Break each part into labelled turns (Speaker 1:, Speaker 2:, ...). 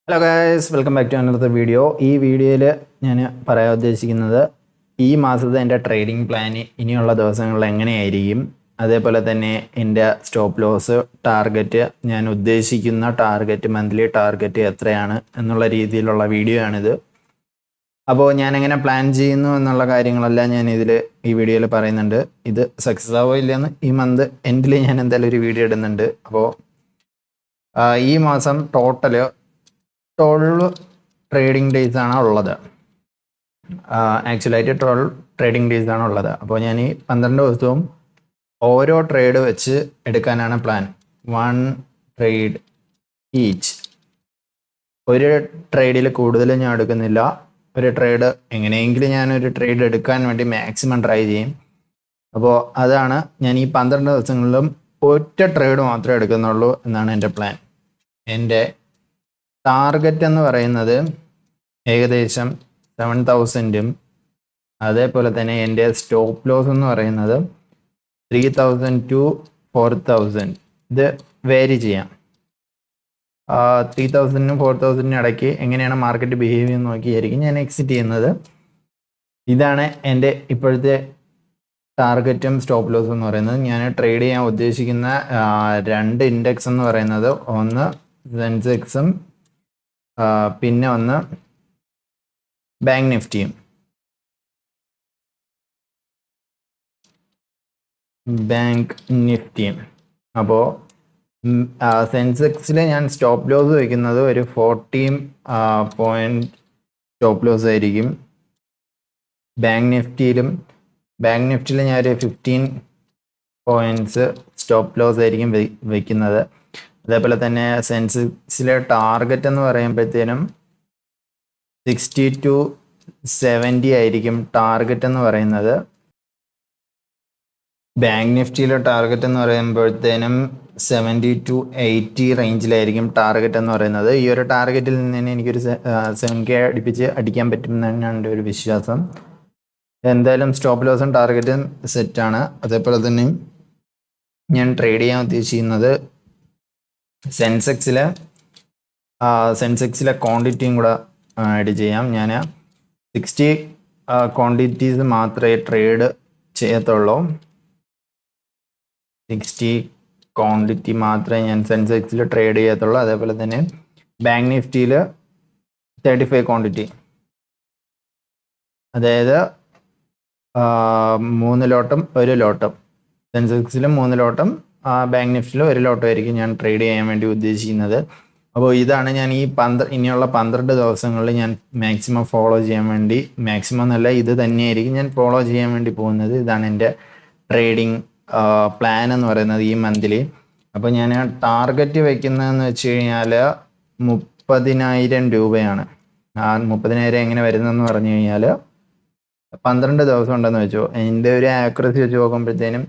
Speaker 1: Hello guys, welcome back to another video. ഈ വീഡിയോയിൽ ഞാൻ പറയാൻ ഉദ്ദേശിക്കുന്നത് ഈ മാസത്തെ എൻ്റെ ട്രേഡിംഗ് പ്ലാൻ ഇനിയുള്ള ദിവസങ്ങളിൽ എങ്ങനെയായിരിക്കും, അതേപോലെ തന്നെ എൻ്റെ സ്റ്റോപ്പ് ലോസ് ടാർഗറ്റ്, ഞാൻ ഉദ്ദേശിക്കുന്ന ടാർഗറ്റ്, മന്ത്ലി ടാർഗറ്റ് എത്രയാണ് എന്നുള്ള രീതിയിലുള്ള വീഡിയോ ആണിത്. അപ്പോൾ ഞാൻ എങ്ങനെ പ്ലാൻ ചെയ്യുന്നു എന്നുള്ള കാര്യങ്ങളെല്ലാം ഞാൻ ഈ വീഡിയോയിൽ പറയുന്നുണ്ട്. ഇത് സക്സസ് ആവോ ഇല്ലയെന്ന് ഈ മന്ത് എൻഡിൽ ഞാൻ എന്തായാലും ഒരു വീഡിയോ ഇടുന്നുണ്ട്. അപ്പോൾ ഈ മാസം ടോട്ടൽ 12 ട്രേഡിംഗ് ഡേയ്സ് ആണ് ഉള്ളത്. ആക്ച്വലായിട്ട് 12 ട്രേഡിംഗ് ഡേയ്സ് ആണ് ഉള്ളത്. അപ്പോൾ ഞാൻ ഈ 12 ദിവസവും ഓരോ ട്രേഡ് വെച്ച് എടുക്കാനാണ് പ്ലാൻ. 1 trade each. ഒരു ട്രേഡിൽ കൂടുതൽ ഞാൻ എടുക്കുന്നില്ല. ഒരു ട്രേഡ് എങ്ങനെയെങ്കിലും ഞാനൊരു ട്രേഡ് എടുക്കാൻ വേണ്ടി മാക്സിമം ട്രൈ ചെയ്യും. അപ്പോൾ അതാണ് ഞാൻ ഈ 12 ദിവസങ്ങളിലും ഒറ്റ ട്രേഡ് മാത്രമേ എടുക്കുന്നുള്ളൂ എന്നാണ് എൻ്റെ പ്ലാൻ. എൻ്റെ ടാർഗറ്റ് എന്ന് പറയുന്നത് ഏകദേശം 7,000-ഉം അതേപോലെ തന്നെ എൻ്റെ സ്റ്റോപ്പ് ലോസ് എന്ന് പറയുന്നത് 3,000 to 4,000. ഇത് വേരി ചെയ്യാം. 3,000-നും 4,000-നും ഇടയ്ക്ക് എങ്ങനെയാണ് മാർക്കറ്റ് ബിഹേവ് ചെയ്യുന്നത് നോക്കിയായിരിക്കും ഞാൻ എക്സിറ്റ് ചെയ്യുന്നത്. ഇതാണ് എൻ്റെ ഇപ്പോഴത്തെ ടാർഗറ്റും സ്റ്റോപ്പ് ലോസും എന്ന് പറയുന്നത്. ഞാൻ ട്രേഡ് ചെയ്യാൻ ഉദ്ദേശിക്കുന്ന 2 ഇൻഡെക്സ് എന്ന് പറയുന്നത്, ഒന്ന് സെൻസെക്സും പിന്നെ ഒന്ന് ബാങ്ക് നിഫ്റ്റിയും. അപ്പോൾ സെൻസെക്സിൽ ഞാൻ സ്റ്റോപ്പ് ലോസ് വയ്ക്കുന്നത് ഒരു 40 പോയിന്റ് സ്റ്റോപ്പ് ലോസ് ആയിരിക്കും. ബാങ്ക് നിഫ്റ്റിയിൽ ഞാൻ ഒരു 15 പോയിന്റ്സ് സ്റ്റോപ്പ് ലോസ് ആയിരിക്കും വയ്ക്കുന്നത്. അതേപോലെ തന്നെ സെൻസെക്സിലെ ടാർഗറ്റ് എന്ന് പറയുമ്പോഴത്തേനും 60 to 70 ആയിരിക്കും ടാർഗറ്റ് എന്ന് പറയുന്നത്. ബാങ്ക് നിഫ്റ്റിയിലെ ടാർഗറ്റ് എന്ന് പറയുമ്പോഴത്തേനും 70 to 80 റേഞ്ചിലായിരിക്കും ടാർഗറ്റ് എന്ന് പറയുന്നത്. ഈ ഒരു ടാർഗറ്റിൽ നിന്ന് തന്നെ എനിക്കൊരു 7K അടുപ്പിച്ച് അടിക്കാൻ പറ്റും എന്നാണ് എൻ്റെ ഒരു വിശ്വാസം. എന്തായാലും സ്റ്റോപ്പ് ലോസും ടാർഗറ്റും സെറ്റാണ്. അതേപോലെ തന്നെ ഞാൻ ട്രേഡ് ചെയ്യാൻ ഉദ്ദേശിക്കുന്നത് സെൻസെക്സിലെ ക്വാണ്ടിറ്റിയും കൂടെ ആഡ് ചെയ്യാം. ഞാൻ 60 ക്വാണ്ടിറ്റീസ് മാത്രമേ ട്രേഡ് ചെയ്യത്തുള്ളൂ. 60 ക്വാണ്ടിറ്റി മാത്രമേ ഞാൻ സെൻസെക്സിൽ ട്രേഡ് ചെയ്യത്തുള്ളൂ. അതേപോലെ തന്നെ ബാങ്ക് നിഫ്റ്റിയിൽ 35 ക്വാണ്ടിറ്റി, അതായത് 3 ലോട്ടും 1 ലോട്ടും. സെൻസെക്സിൽ 3 ലോട്ടും ബാങ്ക് നിഫ്റ്റിയിൽ 1 ലോട്ടും ആയിരിക്കും ഞാൻ ട്രേഡ് ചെയ്യാൻ വേണ്ടി ഉദ്ദേശിക്കുന്നത്. അപ്പോൾ ഇതാണ് ഞാൻ ഈ ഇനിയുള്ള 12 ദിവസങ്ങളിൽ ഞാൻ മാക്സിമം ഫോളോ ചെയ്യാൻ വേണ്ടി, മാക്സിമം എന്നല്ല, ഇത് തന്നെയായിരിക്കും ഞാൻ ഫോളോ ചെയ്യാൻ വേണ്ടി പോകുന്നത്. ഇതാണ് എൻ്റെ ട്രേഡിംഗ് പ്ലാൻ എന്ന് പറയുന്നത് ഈ മന്തിൽ. അപ്പോൾ ഞാൻ ടാർഗറ്റ് വയ്ക്കുന്നതെന്ന് വെച്ച് കഴിഞ്ഞാൽ 30,000 രൂപയാണ്. 30,000 എങ്ങനെ വരുന്നതെന്ന് പറഞ്ഞു കഴിഞ്ഞാൽ 12 ദിവസം ഉണ്ടെന്ന് വെച്ചോ. എൻ്റെ ഒരു ആക്യുറസി വെച്ച് നോക്കുമ്പോഴത്തേനും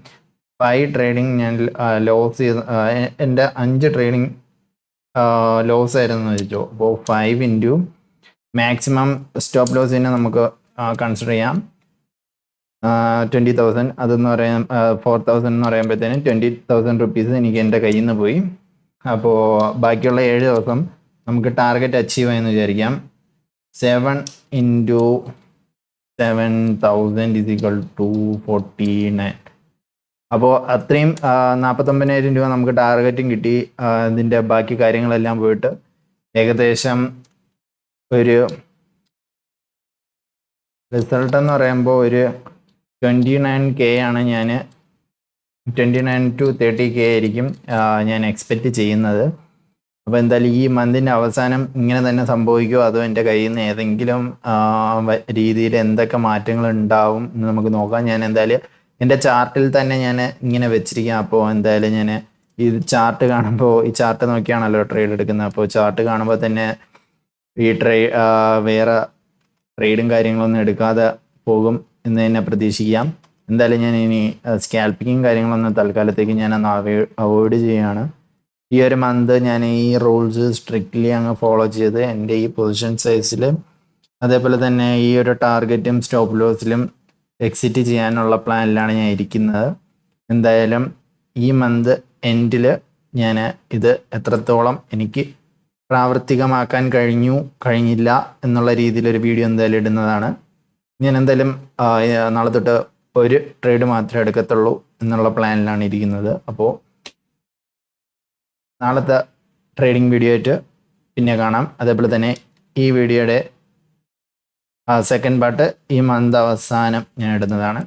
Speaker 1: 5 ട്രേഡിങ് ഞാൻ ലോസ് ചെയ്ത്, എൻ്റെ 5 ട്രേഡിങ് ലോസ് ആയിരുന്നു വെച്ചോ. അപ്പോൾ 5 ഇൻറ്റു മാക്സിമം സ്റ്റോപ്പ് ലോസിനെ നമുക്ക് കൺസിഡർ ചെയ്യാം 20,000. അതെന്ന് പറയാൻ 4,000 എന്ന് പറയുമ്പോഴത്തേനും 20,000 റുപ്പീസ് എനിക്ക് എൻ്റെ കയ്യിൽ നിന്ന് പോയി. അപ്പോൾ ബാക്കിയുള്ള 7 ദിവസം നമുക്ക് ടാർഗറ്റ് അച്ചീവ് ആയെന്ന് വിചാരിക്കാം. 7 ഇൻറ്റു 7,000 = 249. അപ്പോൾ അത്രയും 49,000 രൂപ നമുക്ക് ടാർഗറ്റും കിട്ടി. ഇതിൻ്റെ ബാക്കി കാര്യങ്ങളെല്ലാം പോയിട്ട് ഏകദേശം ഒരു റിസൾട്ട് എന്ന് പറയുമ്പോൾ ഒരു 29K ആണ്. ഞാൻ 29 to 30K ആയിരിക്കും ഞാൻ എക്സ്പെക്റ്റ് ചെയ്യുന്നത്. അപ്പോൾ എന്തായാലും ഈ മന്തിൻ്റെ അവസാനം ഇങ്ങനെ തന്നെ സംഭവിക്കുമോ, അതോ എൻ്റെ കയ്യിൽ നിന്ന് ഏതെങ്കിലും രീതിയിൽ എന്തൊക്കെ മാറ്റങ്ങൾ ഉണ്ടാവും എന്ന് നമുക്ക് നോക്കാം. ഞാൻ എന്തായാലും എൻ്റെ ചാർട്ടിൽ തന്നെ ഞാൻ ഇങ്ങനെ വെച്ചിരിക്കാം. അപ്പോൾ എന്തായാലും ഞാൻ ഈ ചാർട്ട് കാണുമ്പോൾ, ഈ ചാർട്ട് നോക്കിയാണല്ലോ ട്രേഡ് എടുക്കുന്നത്. അപ്പോൾ ചാർട്ട് കാണുമ്പോൾ തന്നെ ഈ വേറെ ട്രേഡും കാര്യങ്ങളൊന്നും എടുക്കാതെ പോകും എന്ന് തന്നെ പ്രതീക്ഷിക്കാം. എന്തായാലും ഞാൻ ഇനി സ്കാൽപ്പിങ്ങും കാര്യങ്ങളൊന്നും തൽക്കാലത്തേക്ക് ഞാനൊന്ന് അവോയ്ഡ് ചെയ്യുകയാണ്. ഈ ഒരു മന്ത് ഞാൻ ഈ റൂൾസ് സ്ട്രിക്റ്റ്ലി അങ്ങ് ഫോളോ ചെയ്ത് എൻ്റെ ഈ പൊസിഷൻ സൈസിൽ, അതേപോലെ തന്നെ ഈ ഒരു ടാർഗറ്റും സ്റ്റോപ്പ് ലോസിലും എക്സിറ്റ് ചെയ്യാനുള്ള പ്ലാനിലാണ് ഞാൻ ഇരിക്കുന്നത്. എന്തായാലും ഈ മന്ത് എൻഡിൽ ഞാൻ ഇത് എത്രത്തോളം എനിക്ക് പ്രാവർത്തികമാക്കാൻ കഴിഞ്ഞില്ല എന്നുള്ള രീതിയിലൊരു വീഡിയോ എന്തായാലും ഇടുന്നതാണ്. ഞാൻ എന്തായാലും നാളെ തൊട്ട് ഒരു ട്രേഡ് മാത്രമേ എടുക്കത്തുള്ളൂ എന്നുള്ള പ്ലാനിലാണ് ഇരിക്കുന്നത്. അപ്പോൾ നാളത്തെ ട്രേഡിംഗ് വീഡിയോ ആയിട്ട് പിന്നെ കാണാം. അതേപോലെ തന്നെ ഈ വീഡിയോയുടെ സെക്കൻഡ് പാർട്ട് ഈ മന്ത് അവസാനം ഞാൻ ഇടുന്നതാണ്.